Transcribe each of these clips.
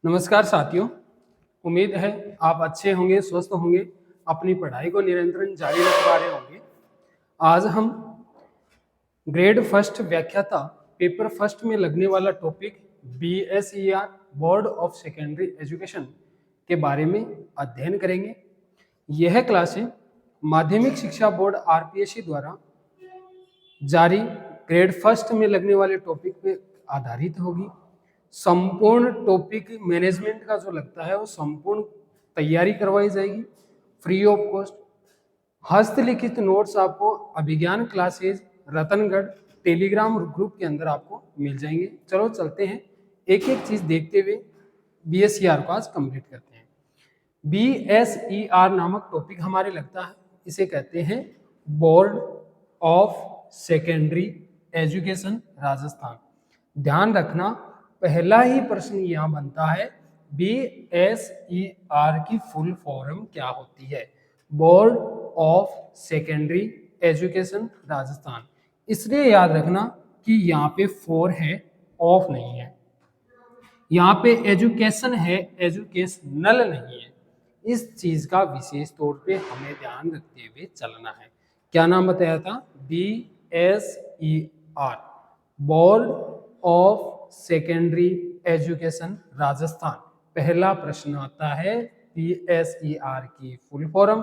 नमस्कार साथियों। उम्मीद है आप अच्छे होंगे, स्वस्थ होंगे, अपनी पढ़ाई को निरंतर जारी रख पा रहे होंगे। आज हम ग्रेड फर्स्ट व्याख्याता पेपर फर्स्ट में लगने वाला topic BSER board of secondary education के बारे में अध्ययन करेंगे। यह क्लासें माध्यमिक शिक्षा बोर्ड RPSE द्वारा जारी ग्रेड फर्स्ट में लगने वाले टॉपिक पे आधारित होगी। संपूर्ण टॉपिक मैनेजमेंट का जो लगता है वो संपूर्ण तैयारी करवाई जाएगी फ्री ऑफ कॉस्ट। हस्तलिखित नोट्स आपको Abhigyan classes Ratangarh Telegram group के अंदर आपको मिल जाएंगे। चलो चलते हैं, एक एक चीज देखते हुए BSER को आज कंप्लीट करते हैं। BSER नामक टॉपिक हमारे लगता है, इसे कहते हैं board of secondary education Rajasthan. ध्यान रखना, पहला ही प्रश्न यहां बनता है BSER की फुल फॉर्म क्या होती है? Board of secondary education Rajasthan. इसलिए याद रखना कि यहाँ पे फोर है, ऑफ नहीं है। यहाँ पे एजुकेशन है, एजुकेशनल नहीं है। इस चीज का विशेष तौर पे हमें ध्यान रखते हुए चलना है। क्या नाम बताया था? BSER board of secondary education Rajasthan. पहला प्रश्न आता है BSER की फुल फॉर्म।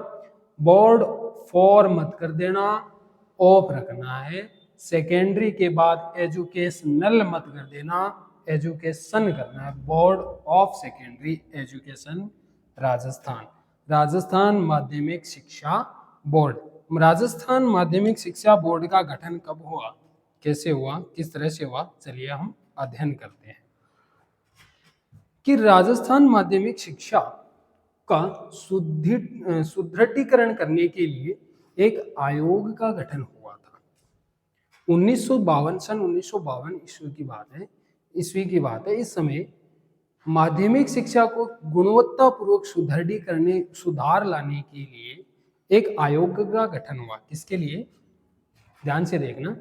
बोर्ड फॉर मत कर देना, ऑफ रखना है। सेकेंडरी के बाद एजुकेशनल मत कर देना, एजुकेशन करना है। Board of secondary education Rajasthan. Rajasthan माध्यमिक शिक्षा बोर्ड। राजस्थान माध्यमिक शिक्षा बोर्ड का गठन कब हुआ, कैसे हुआ, किस तरह से हुआ, चलिए हम अध्ययन करते हैं कि राजस्थान माध्यमिक शिक्षा का सुदृढ़ीकरण करने के लिए एक आयोग का गठन हुआ था। 1952 सन 1952 ईस्वी की बात है। इस समय माध्यमिक शिक्षा को गुणवत्तापूर्वक सुधार लाने के लिए एक आयोग का गठन हुआ। किसके लिए? ध्यान से देखना।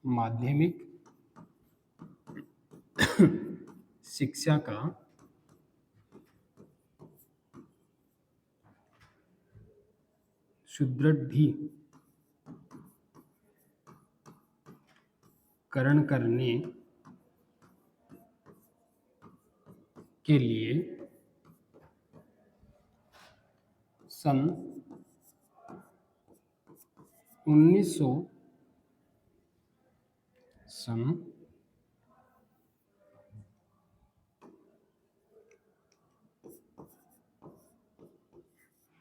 माध्यमिक शिक्षा का सुदृढ़ीकरण करने के लिए सन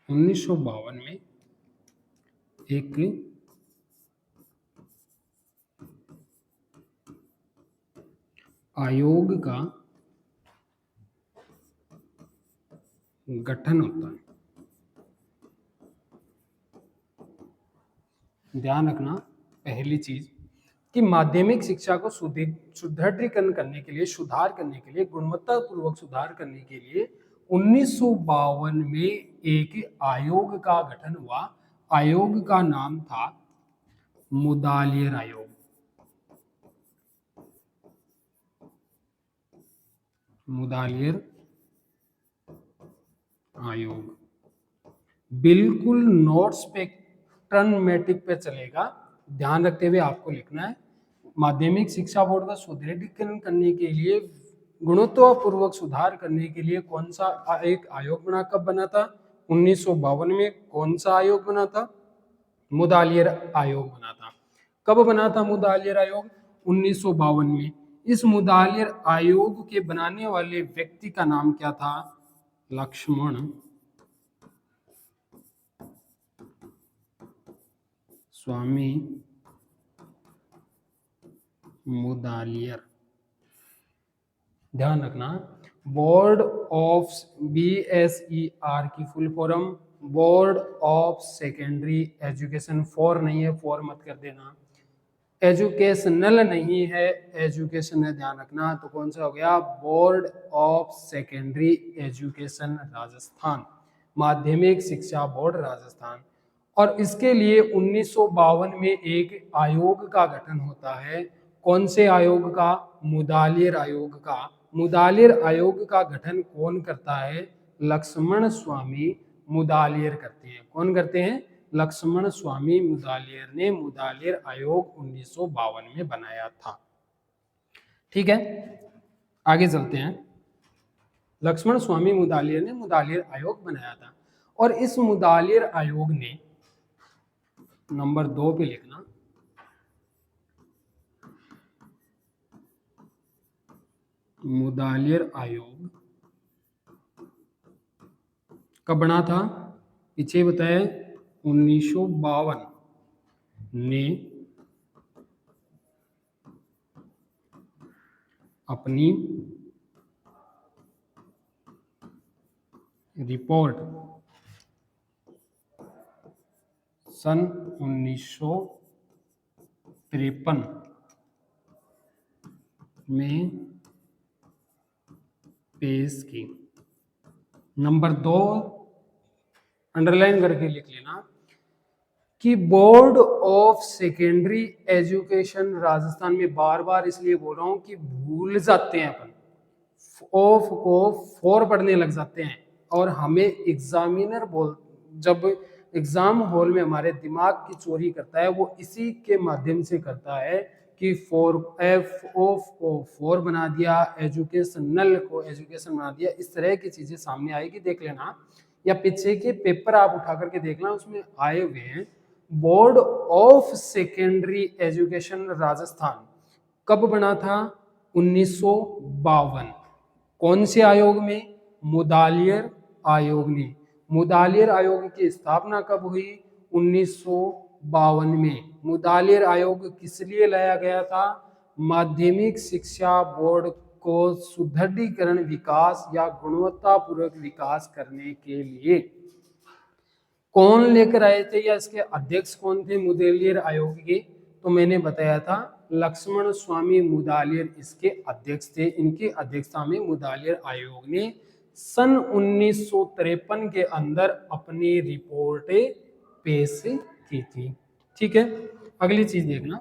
1952 में एक आयोग का गठन होता है। ध्यान रखना, पहली चीज कि माध्यमिक शिक्षा को सुदृढ़ीकरण करने के लिए, सुधार करने के लिए, गुणवत्तापूर्वक सुधार करने के लिए 1952 में एक आयोग का गठन हुआ। आयोग का नाम था मुदालियर आयोग। मुदालियर आयोग बिल्कुल नोट्स पे टर्नमेटिक पे चलेगा, ध्यान रखते हुए आपको लिखना है। माध्यमिक शिक्षा बोर्ड का सुदृढ़ीकरण करने के लिए, गुणवत्तापूर्वक सुधार करने के लिए कौन सा एक आयोग बना, कब बना था? 1952 में। कौन सा आयोग बना था? मुदालियर आयोग बना था। कब बना था मुदालियर आयोग? 1952 में। इस मुदालियर आयोग के बनाने वाले व्यक्ति का नाम क्या था? लक्ष्मण स्वामी मुदालियर। ध्यान रखना, बोर्ड ऑफ BSER की full form board of secondary education. For नहीं है, फॉर मत कर देना। एजुकेशनल नहीं है, एजुकेशन है, ध्यान रखना। तो कौन सा हो गया? Board of secondary education Rajasthan, माध्यमिक शिक्षा बोर्ड राजस्थान। और इसके लिए 1952 में एक आयोग का गठन होता है। कौन से आयोग का? मुदालियर आयोग का। मुदालियर आयोग का गठन कौन करता है? लक्ष्मण स्वामी मुदालियर करते हैं। कौन करते हैं? लक्ष्मण स्वामी मुदालियर ने मुदालियर आयोग 1952 में बनाया था। ठीक है, आगे चलते हैं। लक्ष्मण स्वामी मुदालियर ने मुदालियर आयोग बनाया था और इस मुदालियर आयोग ने, नंबर 2 पे लिखना, मुदालियर आयोग कब बना था? पीछे बताया 1952 ने अपनी रिपोर्ट सन 1953 में पेश की। नंबर 2 अंडरलाइन करके लिख लेना कि board of secondary education Rajasthan में, बार बार इसलिए बोल रहा हूं कि भूल जाते हैं अपन, ऑफ को 4 पढ़ने लग जाते हैं और हमें एग्जामिनर जब एग्जाम हॉल में हमारे दिमाग की चोरी करता है वो इसी के माध्यम से करता है कि 4 एफ ऑफ को 4 बना दिया, एजुकेशनल को एजुकेशन बना दिया। इस तरह की चीजें सामने आएगी, देख लेना, या पीछे के पेपर आप उठा करके देखना, उसमें आए हुए हैं। Board of secondary education Rajasthan कब बना था? 1952। कौन से आयोग में? मुदालियर आयोग ने। मुदालियर आयोग की स्थापना कब हुई? 1952 में। मुदालियर आयोग किस लिए लाया गया था? माध्यमिक शिक्षा बोर्ड को सुदृढ़ीकरण, विकास या गुणवत्तापूर्वक विकास करने के लिए। कौन लेकर आए थे या इसके अध्यक्ष कौन थे मुदालियर आयोग के? तो मैंने बताया था लक्ष्मण स्वामी मुदालियर इसके अध्यक्ष थे। इनकी अध्यक्षता में मुदालियर आयोग ने सन 1953 के अंदर अपनी रिपोर्टें पेश की थी। ठीक है, अगली चीज देखना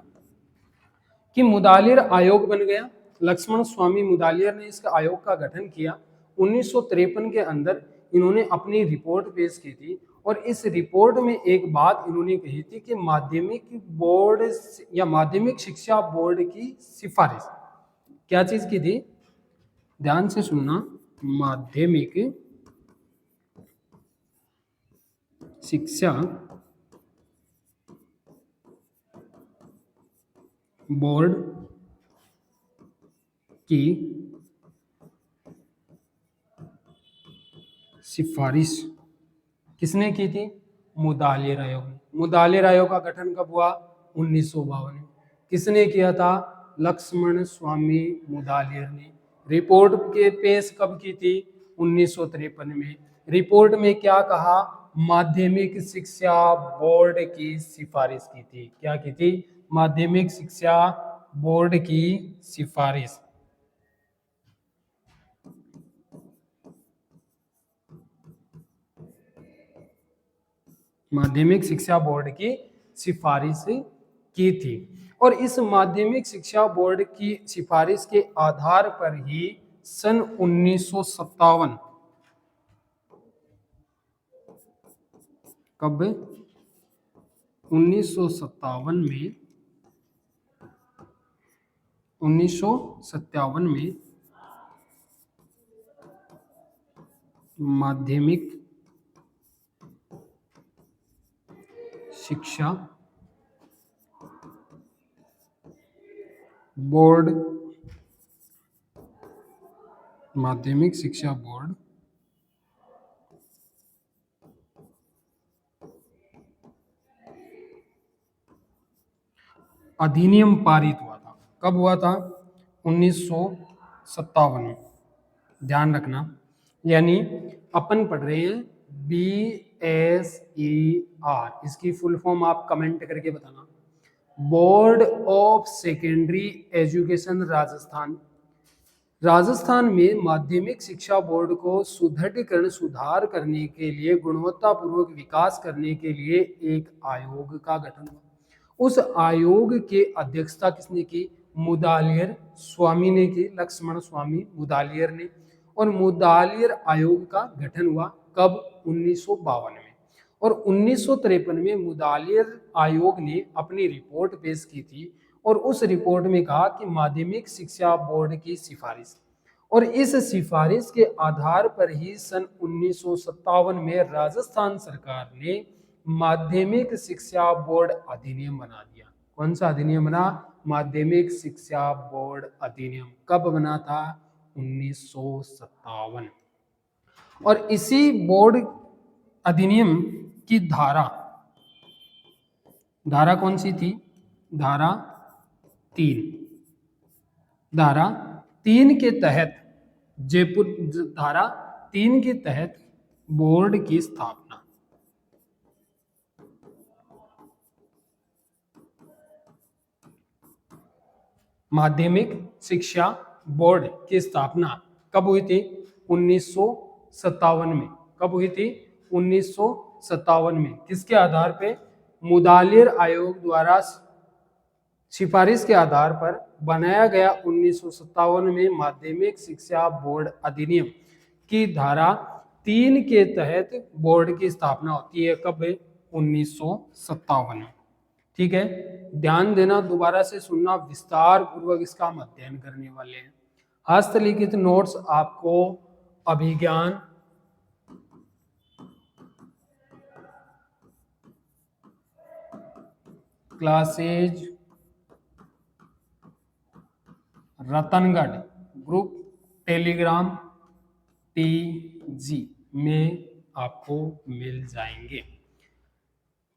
कि मुदालियर आयोग बन गया, लक्ष्मण स्वामी मुदालियर ने इसका आयोग का गठन किया। 1953 के अंदर इन्होंने अपनी रिपोर्ट पेश की थी और इस रिपोर्ट में एक बात इन्होंने कही थी कि माध्यमिक बोर्ड या माध्यमिक शिक्षा बोर्ड की सिफारिश, क्या चीज की थी? ध्यान से सुनना, माध्यमिक शिक्षा बोर्ड की सिफारिश किसने की थी? मुदालियर आयोग ने। मुदालियर आयोग का गठन कब हुआ? 1952 में। किसने किया था? लक्ष्मण स्वामी मुदालियर ने। रिपोर्ट के पेश कब की थी? 1953 में। रिपोर्ट में क्या कहा? माध्यमिक शिक्षा बोर्ड की सिफारिश की थी। क्या की थी? माध्यमिक शिक्षा बोर्ड की सिफारिश। माध्यमिक शिक्षा बोर्ड की सिफारिश की थी और इस माध्यमिक शिक्षा बोर्ड की सिफारिश के आधार पर ही सन 1957, कब? 1957 में माध्यमिक शिक्षा बोर्ड अधिनियम पारित हुआ था। कब हुआ था? 1957 में। ध्यान रखना, यानी अपन पढ़ रहे हैं BSER, इसकी फुल फॉर्म आप कमेंट करके बताना। Board of secondary education Rajasthan Rajasthan में माध्यमिक शिक्षा बोर्ड को सुदृढ़ीकरण सुधार करने के लिए गुणवत्तापूर्वक विकास करने के लिए एक आयोग का गठन हुआ। उस आयोग के अध्यक्षता किसने की? मुदालियर स्वामी ने की, लक्ष्मण स्वामी मुदालियर ने। और मुदालियर आयोग का गठन हुआ कब? 1952 में। और 1953 में मुदालियर आयोग ने अपनी रिपोर्ट पेश की थी और उस रिपोर्ट में कहा कि माध्यमिक शिक्षा बोर्ड की सिफारिश, और इस सिफारिश के आधार पर ही सन 1957 में राजस्थान सरकार ने माध्यमिक शिक्षा बोर्ड अधिनियम बना दिया। कौन सा अधिनियम बना? माध्यमिक शिक्षा बोर्ड अधिनियम। कब बना था? 1957। और इसी बोर्ड अधिनियम की धारा कौन सी थी? धारा 3। धारा 3 के तहत जयपुर, धारा 3 के तहत बोर्ड की स्थापना, माध्यमिक शिक्षा बोर्ड की स्थापना कब हुई थी? 1957 में। कब हुई थी? 1957 में। किसके आधार पे? मुदालियर आयोग द्वारा सिफारिश के आधार पर बनाया गया 1957 में माध्यमिक शिक्षा बोर्ड अधिनियम की धारा 3 के तहत बोर्ड की स्थापना होती है। कब? 1957 में। ठीक है, ध्यान देना, दोबारा से सुनना, विस्तार पूर्वक इसका हम अध्ययन करने वाले हैं। हस्तलिखित नोट्स आपको Abhigyan, classes, Ratangarh group, telegram, TG में आपको मिल जाएंगे।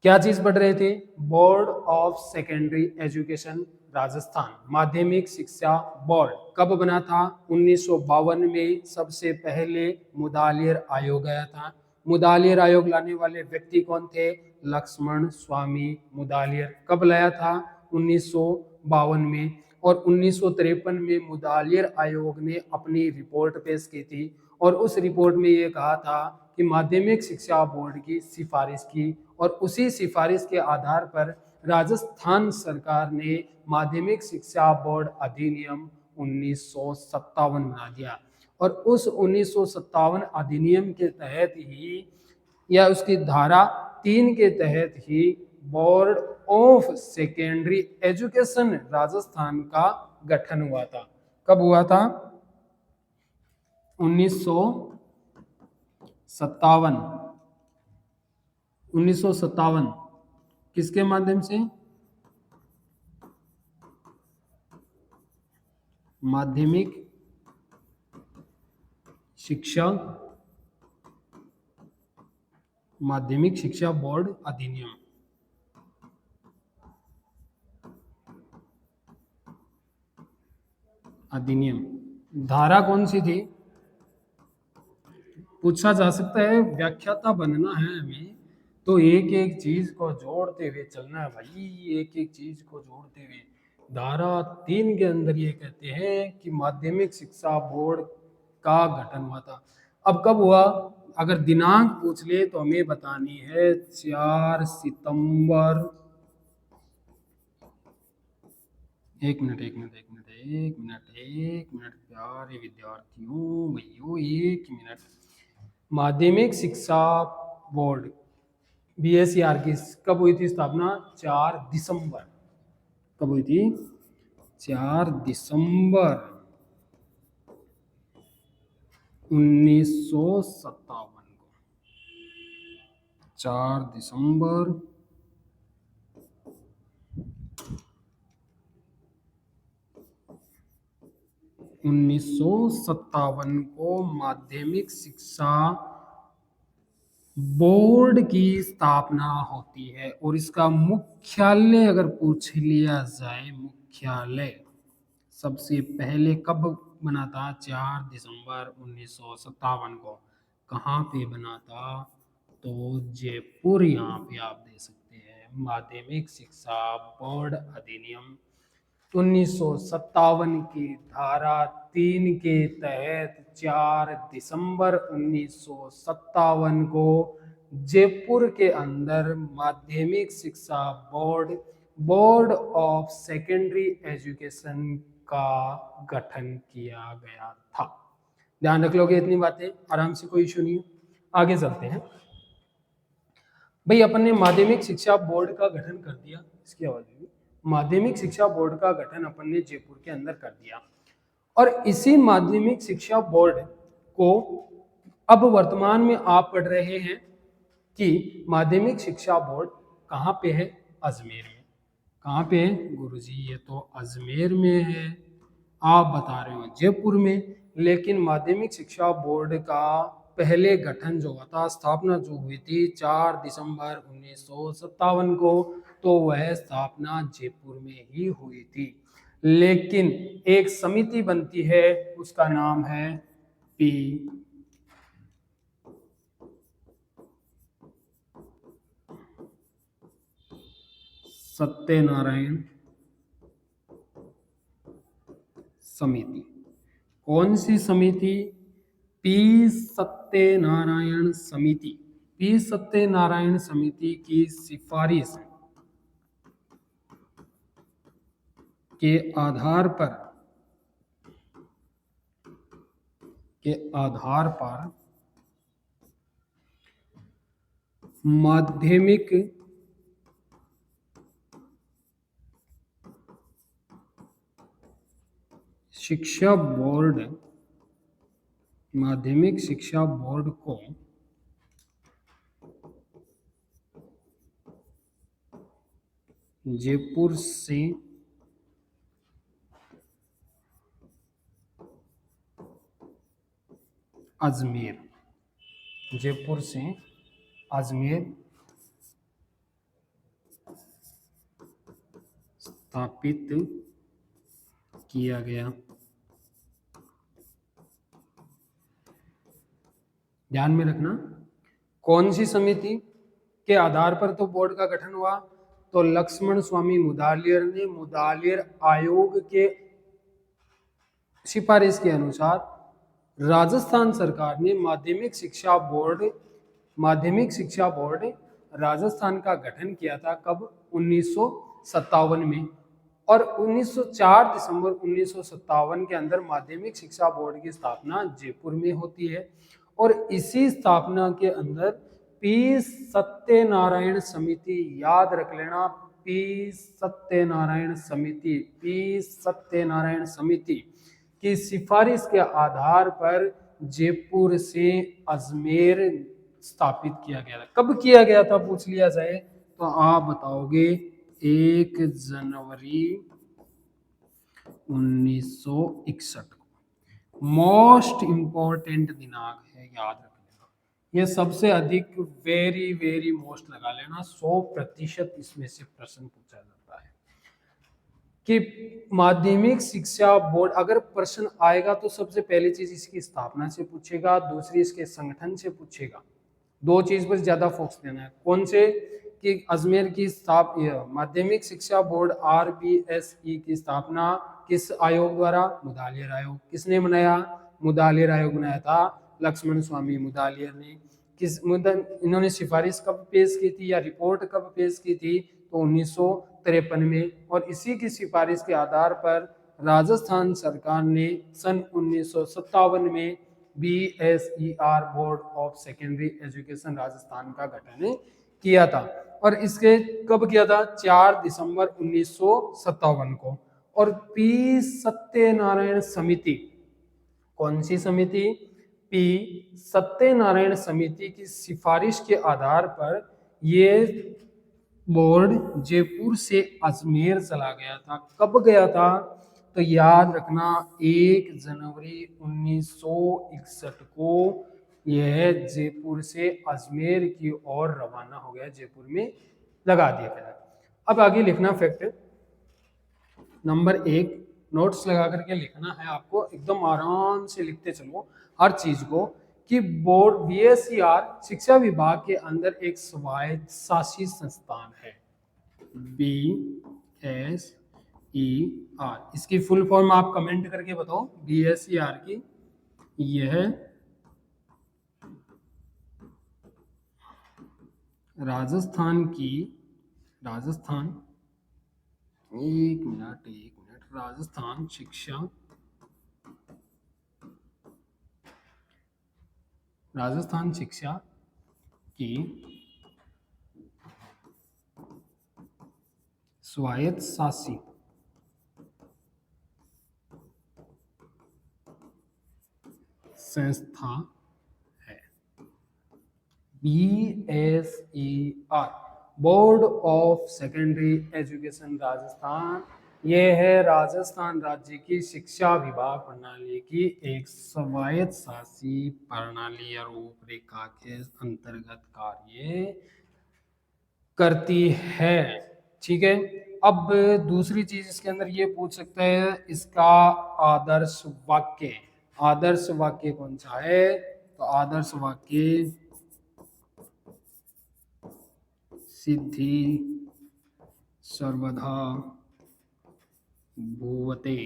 क्या चीज पढ़ रहे थे? Board of secondary education Rajasthan, माध्यमिक शिक्षा बोर्ड कब बना था? 1952 में। सबसे पहले मुदालियर आयोग आया था। मुदालियर आयोग लाने वाले व्यक्ति कौन थे? लक्ष्मण स्वामी मुदालियर। कब लाया था? 1952 में। और 1953 में मुदालियर आयोग ने अपनी रिपोर्ट पेश की थी और उस रिपोर्ट में ये कहा था कि माध्यमिक शिक्षा बोर्ड की सिफारिश की, और उसी सिफारिश के आधार पर राजस्थान सरकार ने माध्यमिक शिक्षा बोर्ड अधिनियम 1957 बना दिया। और उस 1957 अधिनियम के तहत ही, या उसकी धारा 3 के तहत ही board of secondary education Rajasthan का गठन हुआ था। कब हुआ था? 1957। किसके माध्यम से? माध्यमिक शिक्षा बोर्ड अधिनियम। धारा कौन सी थी? पूछा जा सकता है, व्याख्याता बनना है हमें तो एक एक चीज को जोड़ते हुए चलना है भाई, एक एक चीज को जोड़ते हुए। धारा 3 के अंदर ये कहते हैं कि माध्यमिक शिक्षा बोर्ड का गठन हुआ था। अब कब हुआ? अगर दिनांक पूछ ले तो हमें बतानी है 4 सितंबर। एक मिनट प्यारे विद्यार्थियों, भैया एक मिनट। माध्यमिक शिक्षा बोर्ड BSER की कब हुई थी स्थापना? 4 दिसंबर। कब हुई थी? 4 दिसंबर 1957 को। 4 दिसंबर 1957 को माध्यमिक शिक्षा बोर्ड की स्थापना होती है। और इसका मुख्यालय अगर पूछ लिया जाए, मुख्यालय सबसे पहले कब बना था? 4 दिसंबर 1957 को। कहाँ पे बना था? तो जयपुर। यहाँ पे आप दे सकते हैं माध्यमिक शिक्षा बोर्ड अधिनियम 1957 की धारा 3 के तहत 4 दिसंबर 1957 को जयपुर के अंदर माध्यमिक शिक्षा board board of secondary education का गठन किया गया था। ध्यान रख लोगे इतनी बातें आराम से, कोई इशू नहीं है। आगे चलते हैं भाई, अपन ने माध्यमिक शिक्षा बोर्ड का गठन कर दिया। इसकी आवाज होगी। माध्यमिक शिक्षा बोर्ड का गठन अपन ने जयपुर के अंदर कर दिया और इसी माध्यमिक शिक्षा बोर्ड को अब वर्तमान में आप पढ़ रहे हैं कि माध्यमिक शिक्षा बोर्ड कहाँ पे है? अजमेर में। कहाँ पे है गुरुजी? ये तो अजमेर में है, आप बता रहे हो जयपुर में। लेकिन माध्यमिक शिक्षा बोर्ड का पहले गठन जो हुआ था, स्थापना जो हुई थी 4 दिसंबर 1957 को, तो वह स्थापना जयपुर में ही हुई थी। लेकिन एक समिति बनती है, उसका नाम है पी सत्यनारायण समिति। कौन सी समिति? पी सत्यनारायण समिति। पी सत्यनारायण समिति की सिफारिश के आधार पर माध्यमिक शिक्षा बोर्ड को जयपुर से अजमेर स्थापित किया गया। ध्यान में रखना, कौन सी समिति के आधार पर तो बोर्ड का गठन हुआ? तो लक्ष्मण स्वामी मुदालियर ने मुदालियर आयोग के सिफारिश के अनुसार राजस्थान सरकार ने माध्यमिक शिक्षा बोर्ड राजस्थान का गठन किया था। कब? 1957 में। और 4 दिसंबर 1957 के अंदर माध्यमिक शिक्षा बोर्ड की स्थापना जयपुर में होती है। और इसी स्थापना के अंदर पी सत्यनारायण समिति, याद रख लेना, पी सत्यनारायण समिति की सिफारिश के आधार पर जयपुर से अजमेर स्थापित किया गया था। कब किया गया था पूछ लिया जाए तो आप बताओगे 1 जनवरी 1961 को। मोस्ट इंपॉर्टेंट दिनांक है, याद रख लेना। ये सबसे अधिक वेरी मोस्ट लगा लेना, 100% इसमें से प्रश्न पूछा जाता है कि माध्यमिक शिक्षा बोर्ड, अगर प्रश्न आएगा तो सबसे पहली चीज इसकी स्थापना से पूछेगा, दूसरी इसके संगठन से पूछेगा। 2 चीज पर ज्यादा फोकस देना है। कौन से? कि अजमेर की माध्यमिक शिक्षा बोर्ड RBSE की स्थापना किस आयोग द्वारा? मुदालियर आयोग। किसने बनाया? मुदालियर आयोग बनाया था, लक्ष्मण स्वामी मुदालियर ने। इन्होंने सिफारिश कब पेश की थी या रिपोर्ट कब पेश की थी? तो 1953 में। और इसी की सिफारिश के आधार पर राजस्थान सरकार ने सन 1957 में BSER board of secondary education Rajasthan का गठन किया था। और इसके कब किया था? 4 दिसंबर 1957 को। और पी सत्यनारायण समिति, कौन सी समिति? पी सत्यनारायण समिति की सिफारिश के आधार पर ये बोर्ड जयपुर से अजमेर चला गया था। कब गया था? तो याद रखना 1 जनवरी 1961 को यह जयपुर से अजमेर की ओर रवाना हो गया, जयपुर में लगा दिया गया। अब आगे लिखना फैक्ट नंबर 1, नोट्स लगा करके लिखना है आपको, एकदम आराम से लिखते चलो हर चीज को, कि बोर्ड BSER शिक्षा विभाग के अंदर एक स्वायत्त शासी संस्थान है। BSER इसकी फुल फॉर्म आप कमेंट करके बताओ BSER की। यह राजस्थान की, राजस्थान, एक मिनट, राजस्थान शिक्षा, राजस्थान शिक्षा की स्वायत्त शासी संस्था है। BSER, board of secondary education Rajasthan, यह है राजस्थान राज्य की शिक्षा विभाग प्रणाली की एक स्वायत्त शासी प्रणाली या रूपरेखा के अंतर्गत कार्य करती है। ठीक है, अब दूसरी चीज इसके अंदर ये पूछ सकते हैं, इसका आदर्श वाक्य, आदर्श वाक्य कौन सा है? तो आदर्श वाक्य सिद्धि सर्वदा भूवते,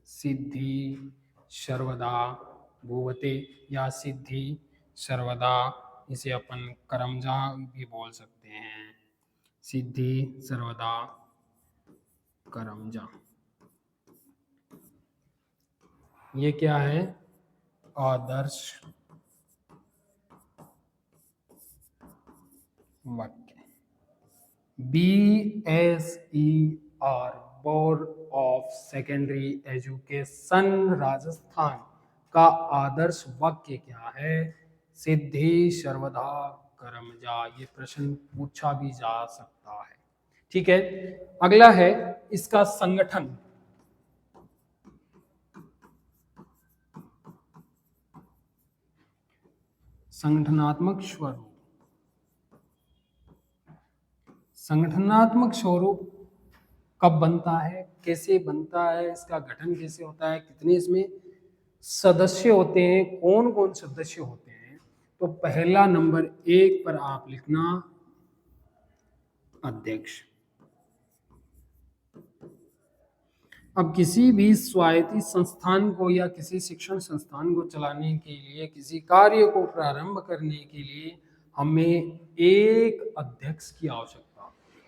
सिद्धि सर्वदा भूवते, या सिद्धि सर्वदा, इसे अपन करमजा भी बोल सकते हैं, सिद्धि सर्वदा करमजा। ये क्या है? आदर्श वाक्य। BSER, board of secondary education Rajasthan का आदर्श वाक्य क्या है? सिद्धि सर्वदा करमजा। ये प्रश्न पूछा भी जा सकता है। ठीक है, अगला है इसका संगठन। संगठनात्मक स्वरूप, संगठनात्मक स्वरूप कब बनता है, कैसे बनता है, इसका गठन कैसे होता है, कितने इसमें सदस्य होते हैं, कौन कौन सदस्य होते हैं? तो पहला नंबर 1 पर आप लिखना अध्यक्ष। अब किसी भी स्वायत्त संस्थान को या किसी शिक्षण संस्थान को चलाने के लिए, किसी कार्य को प्रारंभ करने के लिए हमें एक अध्यक्ष की आवश्यकता होती है।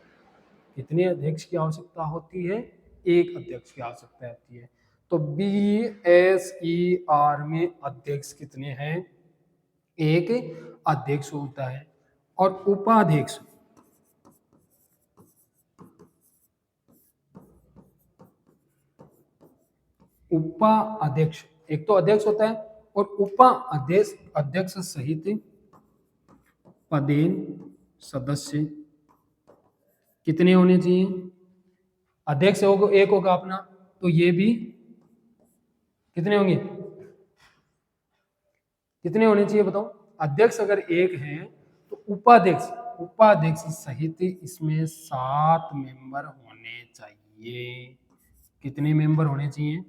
कितने अध्यक्ष की आवश्यकता होती है? एक अध्यक्ष की आवश्यकता होती है। तो BSER में अध्यक्ष कितने हैं? एक अध्यक्ष होता है। और उपाध्यक्ष, उपाध्यक्ष, एक तो अध्यक्ष होता है और उपाध्यक्ष, अध्यक्ष सहित पदेन सदस्य कितने होने चाहिए? अध्यक्ष होगा एक होगा अपना, तो ये भी कितने होंगे? कितने होने चाहिए बताओ? अध्यक्ष अगर एक है तो उपाध्यक्ष, उपाध्यक्ष सहित इसमें 7 मेंबर होने चाहिए। कितने मेंबर होने चाहिए?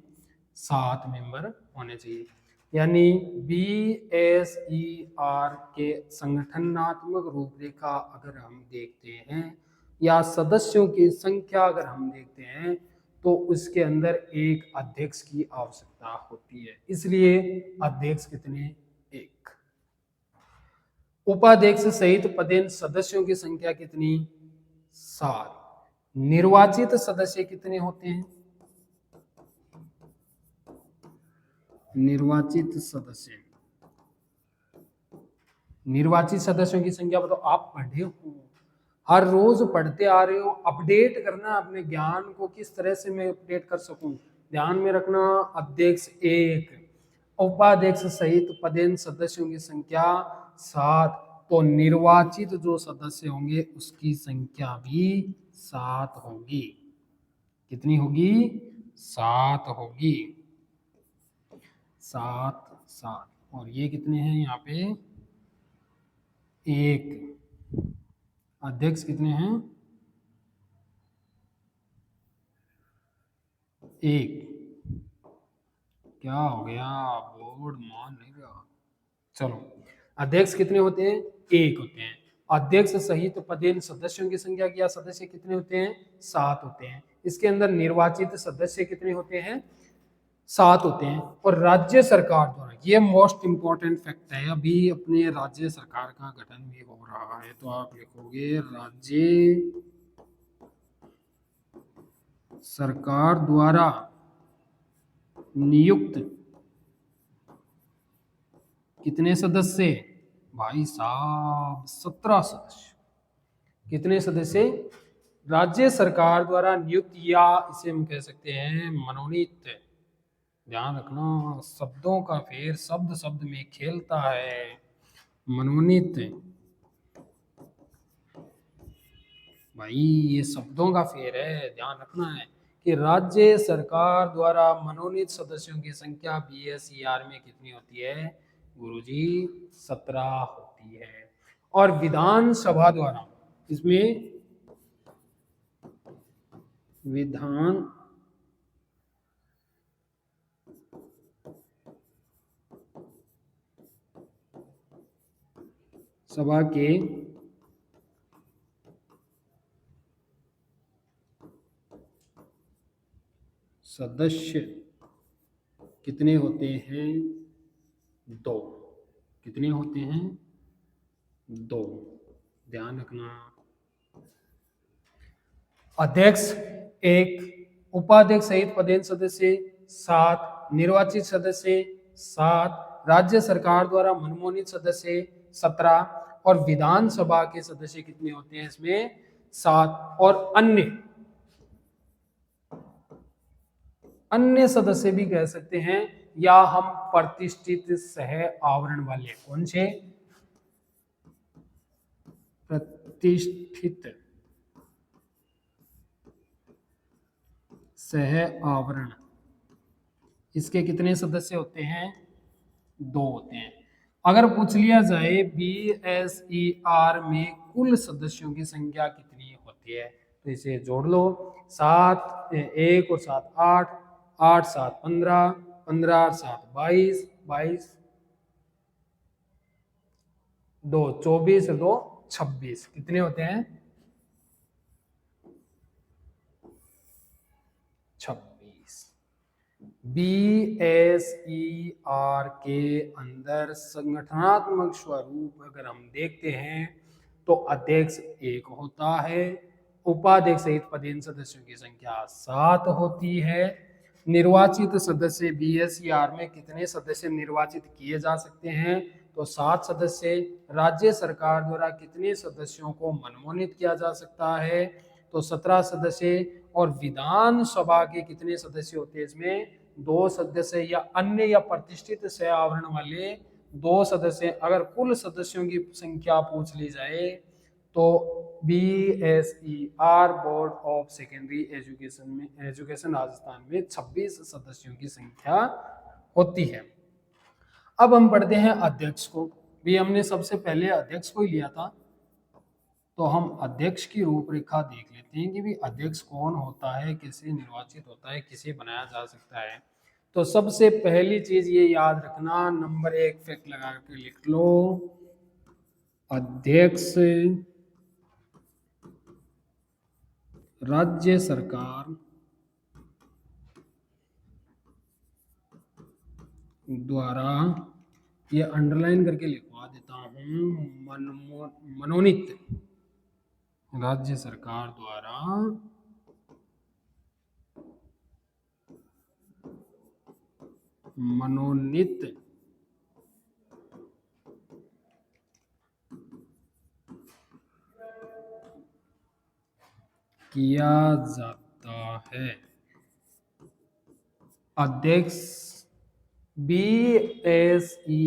7 मेंबर होने चाहिए। यानी BSER के संगठनात्मक रूपरेखा अगर हम देखते हैं या सदस्यों की संख्या अगर हम देखते हैं तो उसके अंदर एक अध्यक्ष की आवश्यकता होती है, इसलिए अध्यक्ष कितने? एक। उपाध्यक्ष सहित पदेन सदस्यों की संख्या कितनी? 7। निर्वाचित सदस्य कितने होते हैं? निर्वाचित सदस्य, निर्वाचित सदस्यों की संख्या बताओ। आप पढ़े हो, हर रोज पढ़ते आ रहे हो, अपडेट करना अपने ज्ञान को, किस तरह से मैं अपडेट कर सकूं, ध्यान में रखना। अध्यक्ष 1, उपाध्यक्ष सहित पदेन सदस्यों की संख्या 7, तो निर्वाचित जो सदस्य होंगे उसकी संख्या भी 7 होगी। कितनी होगी? 7 होगी। 7 7। और ये कितने हैं यहाँ पे? 1। अध्यक्ष कितने हैं? 1। क्या हो गया? बोर्ड मान नहीं रहा। चलो, अध्यक्ष कितने होते हैं? 1 होते हैं। अध्यक्ष सहित पदेन सदस्यों की संख्या क्या सदस्य कितने होते हैं 7 होते हैं। इसके अंदर निर्वाचित सदस्य कितने होते हैं 7 होते हैं। और राज्य सरकार द्वारा, ये मोस्ट इंपॉर्टेंट फैक्ट है, अभी अपने राज्य सरकार का गठन भी हो रहा है, तो आप लिखोगे राज्य सरकार द्वारा नियुक्त कितने सदस्य भाई साहब 17 सदस्य। कितने सदस्य राज्य सरकार द्वारा नियुक्त, या इसे हम कह सकते हैं मनोनीत। ध्यान रखना शब्दों का फेर शब्द शब्द में खेलता है। मनोनीत भाई ये शब्दों का फेर है, ध्यान रखना है कि राज्य सरकार द्वारा मनोनीत सदस्यों की संख्या BSER में कितनी होती है गुरुजी 17 होती है। और विधानसभा द्वारा, इसमें विधान सभा के सदस्य कितने होते हैं 2। कितने होते हैं 2, ध्यान रखना। अध्यक्ष 1, उपाध्यक्ष सहित पदेन सदस्य 7, निर्वाचित सदस्य 7, राज्य सरकार द्वारा मनमोनित सदस्य 17 और विधानसभा के सदस्य कितने होते हैं इसमें 7। और अन्य सदस्य भी कह सकते हैं, या हम प्रतिष्ठित सह आवरण वाले, कौन से प्रतिष्ठित सह आवरण, इसके कितने सदस्य होते हैं 2 होते हैं। अगर पूछ लिया जाए BSER में कुल सदस्यों की संख्या कितनी होती है तो इसे जोड़ लो। 7 1 और 7 8, 8 7 15, 15 7 22, 22 2 24, 2 26, कितने होते हैं 26। BSER के अंदर संगठनात्मक स्वरूप अगर हम देखते हैं तो अध्यक्ष 1 होता है, उपाध्यक्ष सहित पदेन सदस्यों की संख्या 7 होती है। निर्वाचित सदस्य BSER में कितने सदस्य निर्वाचित किए जा सकते हैं तो 7 सदस्य। राज्य सरकार द्वारा कितने सदस्यों को मनमोनित किया जा सकता है तो 17 सदस्य। और विधानसभा के कितने सदस्य होते हैं इसमें 2 सदस्य, या अन्य या प्रतिष्ठित सह आवरण वाले 2 सदस्य। अगर कुल सदस्यों की संख्या पूछ ली जाए तो BSER board of secondary education Rajasthan में 26 सदस्यों की संख्या होती है। अब हम पढ़ते हैं अध्यक्ष को। भी हमने सबसे पहले अध्यक्ष को ही लिया था, तो हम अध्यक्ष की रूपरेखा देख लेते हैं कि भी अध्यक्ष कौन होता है, किसे निर्वाचित होता है, किसे बनाया जा सकता है। तो सबसे पहली चीज ये याद रखना, नंबर 1 फैक्ट लगा के लिख लो, अध्यक्ष राज्य सरकार द्वारा, ये अंडरलाइन करके लिखवा देता हूं, मनोनीत, राज्य सरकार द्वारा मनोनीत किया जाता है। अध्यक्ष BSER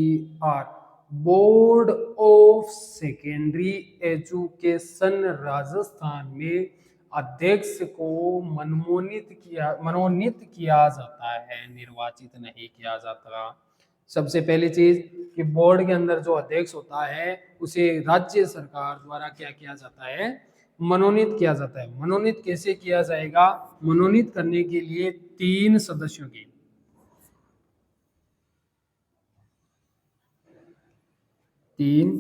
board of secondary education Rajasthan में अध्यक्ष को मनोनीत किया जाता है, निर्वाचित नहीं किया जाता। सबसे पहली चीज कि बोर्ड के अंदर जो अध्यक्ष होता है उसे राज्य सरकार द्वारा क्या किया जाता है मनोनीत किया जाता है। मनोनीत कैसे किया जाएगा, मनोनीत करने के लिए 3 सदस्यों की 3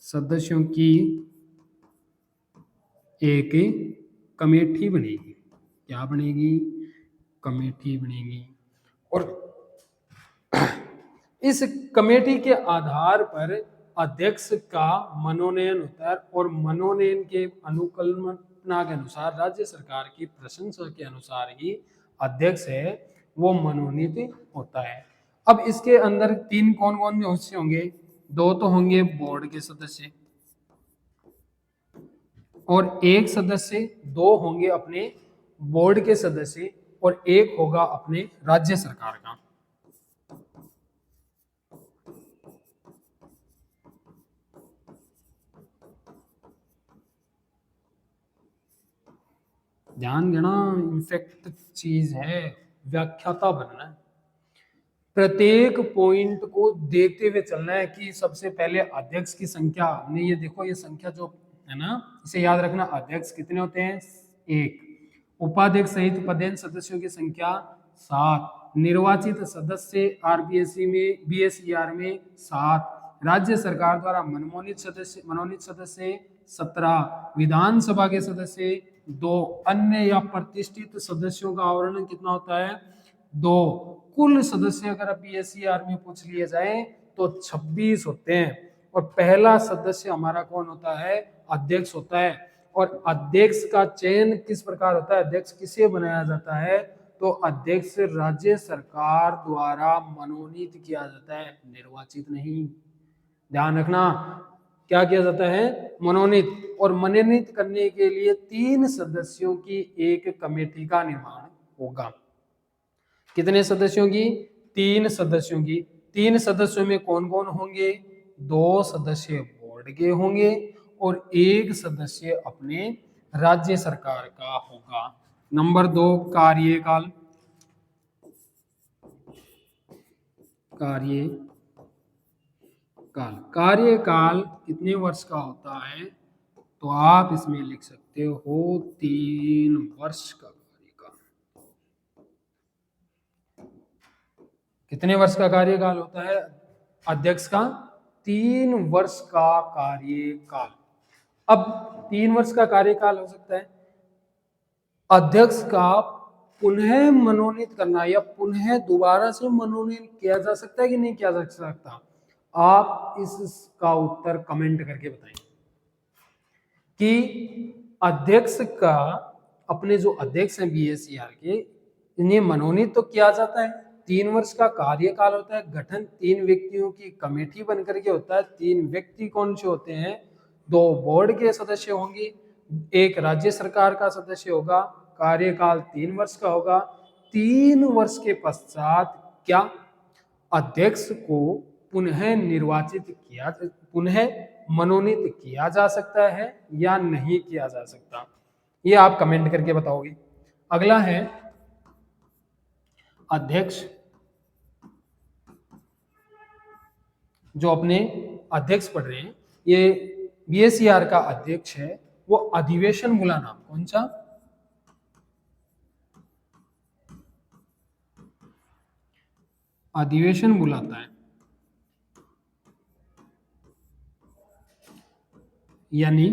सदस्यों की एक कमेटी बनेगी। क्या बनेगी? कमेटी बनेगी। और इस कमेटी के आधार पर अध्यक्ष का मनोनयन होता है और मनोनयन के अनुकल्पना के अनुसार राज्य सरकार की प्रशंसा के अनुसार ही अध्यक्ष है वो मनोनीत होता है। अब इसके अंदर तीन कौन कौन सदस्य होंगे? दो तो होंगे बोर्ड के सदस्य और एक सदस्य, दो होंगे अपने बोर्ड के सदस्य और एक होगा अपने राज्य सरकार का। ध्यान देना, इनफैक्ट चीज है, व्याख्याता बनना है। प्रत्येक पॉइंट को देखते हुए चलना है कि सबसे पहले अध्यक्ष की संख्या, हमने ये देखो ये संख्या जो है ना, इसे याद रखना। अध्यक्ष कितने होते हैं? एक। उपाध्यक्ष सहित पदेन सदस्यों की संख्या 7। निर्वाचित सदस्य आरपीएससी में, बीएसईआर में 7। राज्य सरकार द्वारा मनोनीत सदस्य 17। विधानसभा के सदस्य 2। अन्य या प्रतिष्ठित सदस्यों का आवरण कितना होता है? 2। कुल सदस्य अगर बीएसईआर में पूछ लिए जाए तो 26 होते हैं। और पहला सदस्य हमारा कौन होता है? अध्यक्ष होता है। और अध्यक्ष का चयन किस प्रकार होता है? अध्यक्ष किसे बनाया जाता है? तो अध्यक्ष राज्य सरकार द्वारा मनोनीत किया जाता है, निर्वाचित नहीं। ध्यान रखना, क्या किया जाता है? मनोनीत। और मनोनीत करने के लिए 3 सदस्यों की एक कमेटी का निर्माण होगा। कितने सदस्यों की? 3 सदस्यों की। 3 सदस्यों में कौन कौन होंगे? 2 सदस्य बोर्ड के होंगे और 1 सदस्य अपने राज्य सरकार का होगा। नंबर 2, कार्यकाल। कार्यकाल कितने वर्ष का होता है? तो आप इसमें लिख सकते हो 3 वर्ष का कार्यकाल। कितने वर्ष का कार्यकाल होता है अध्यक्ष का? 3 वर्ष का कार्यकाल। अब 3 वर्ष का कार्यकाल हो सकता है। अध्यक्ष का पुनः मनोनीत करना या पुनः दोबारा से मनोनीत किया जा सकता है कि नहीं किया जा सकता? आप इसका उत्तर कमेंट करके बताएं कि अध्यक्ष का, अपने जो अध्यक्ष हैं बीएसईआर के, इन्हें मनोनीत तो किया जाता है। 3 वर्ष का कार्यकाल होता है। गठन 3 व्यक्तियों की कमेटी बनकर के होता है। 3 व्यक्ति कौन से होते हैं? 2 बोर्ड के सदस्य होंगे, 1 राज्य सरकार का सदस्य होगा। कार्यकाल 3 वर्ष का होगा। 3 वर्ष के पश्चात क्या अध्यक्ष को पुनः निर्वाचित किया, पुनः मनोनीत किया जा सकता है या नहीं किया जा सकता? ये आप कमेंट करके बताओगे। अगला है अध्यक्ष। जो अपने अध्यक्ष पढ़ रहे हैं, ये बीएसईआर का अध्यक्ष है, वो अधिवेशन बुलाना, कौन सा? अधिवेशन बुलाता है। यानी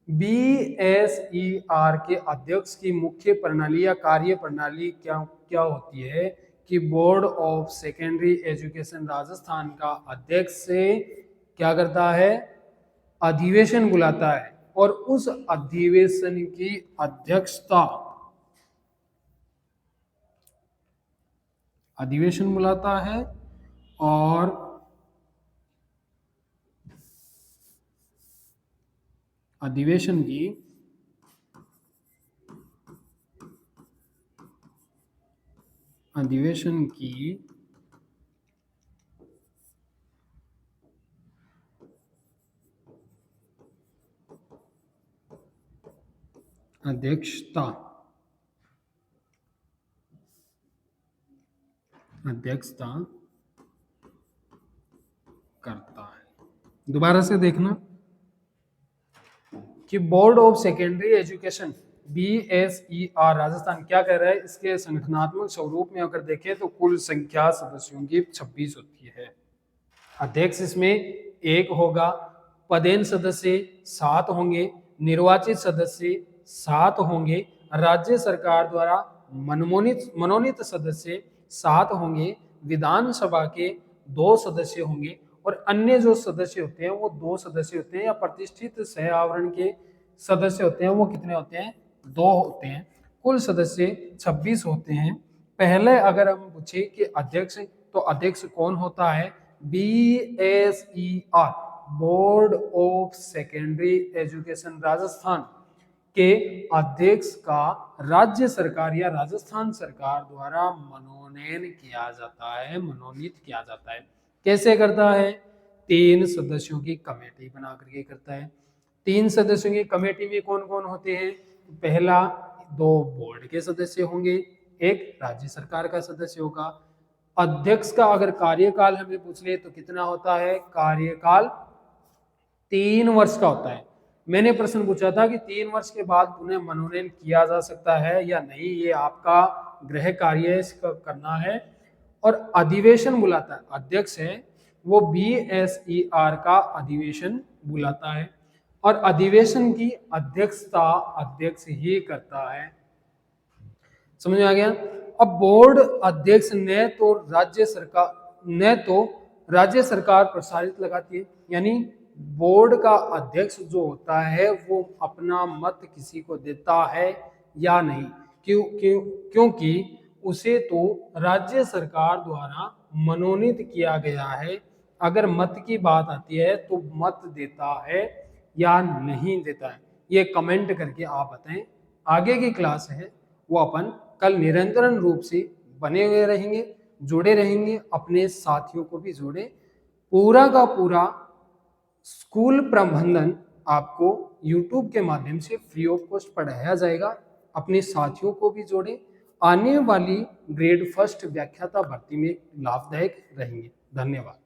बीएसईआर के अध्यक्ष की मुख्य प्रणाली या कार्य प्रणाली क्या होती है कि board of secondary education Rajasthan का अध्यक्ष से क्या करता है? अधिवेशन बुलाता है और उस अधिवेशन की अध्यक्षता, अधिवेशन बुलाता है और अधिवेशन की अध्यक्षता करता है। दोबारा से देखना कि board of secondary education BSER Rajasthan क्या कह रहा है। इसके संगठनात्मक स्वरूप में अगर देखें तो कुल संख्या सदस्यों की 26 होती है। अध्यक्ष इसमें 1 होगा, पदेन सदस्य 7 होंगे, निर्वाचित सदस्य 7 होंगे, राज्य सरकार द्वारा मनोनीत सदस्य 7 होंगे, विधानसभा के 2 सदस्य होंगे और अन्य जो सदस्य होते हैं वो 2 सदस्य होते हैं, या प्रतिष्ठित सह आवरण के सदस्य होते हैं वो कितने होते हैं? 2 होते हैं। कुल सदस्य 26 होते हैं। पहले अगर हम पूछे कि अध्यक्ष, तो अध्यक्ष कौन होता है? BSER, board of secondary education Rajasthan के अध्यक्ष का राज्य सरकार या राजस्थान सरकार द्वारा मनोनयन किया जाता है, मनोनीत किया जाता है। कैसे करता है? 3 सदस्यों की कमेटी बना करके करता है। 3 सदस्यों की कमेटी में कौन कौन होते हैं? पहला 2 बोर्ड के सदस्य होंगे, एक राज्य सरकार का सदस्य होगा। अध्यक्ष का अगर कार्यकाल हमें पूछ ले तो कितना होता है? कार्यकाल 3 वर्ष का होता है। मैंने प्रश्न पूछा था कि 3 वर्ष के बाद उन्हें मनोनयन किया जा सकता है या नहीं, ये आपका गृह कार्य करना है। और अधिवेशन बुलाता है, अध्यक्ष है वो BSER का अधिवेशन बुलाता है और अधिवेशन की अध्यक्षता अध्यक्ष ही करता है। समझ में आ गया? अब बोर्ड अध्यक्ष न तो राज्य सरकार प्रसारित लगाती है, यानी बोर्ड का अध्यक्ष जो होता है वो अपना मत किसी को देता है या नहीं, क्योंकि उसे तो राज्य सरकार द्वारा मनोनीत किया गया है। अगर मत की बात आती है तो मत देता है या नहीं देता है, ये कमेंट करके आप बताएं। आगे की क्लास है वो अपन कल निरंतर रूप से बने हुए रहेंगे, जुड़े रहेंगे, अपने साथियों को भी जोड़े। पूरा का पूरा स्कूल प्रबंधन आपको YouTube के माध्यम से फ्री ऑफ कॉस्ट पढ़ाया जाएगा। अपने साथियों को भी जोड़ें, आने वाली ग्रेड फर्स्ट व्याख्याता भर्ती में लाभदायक रहेंगे। धन्यवाद।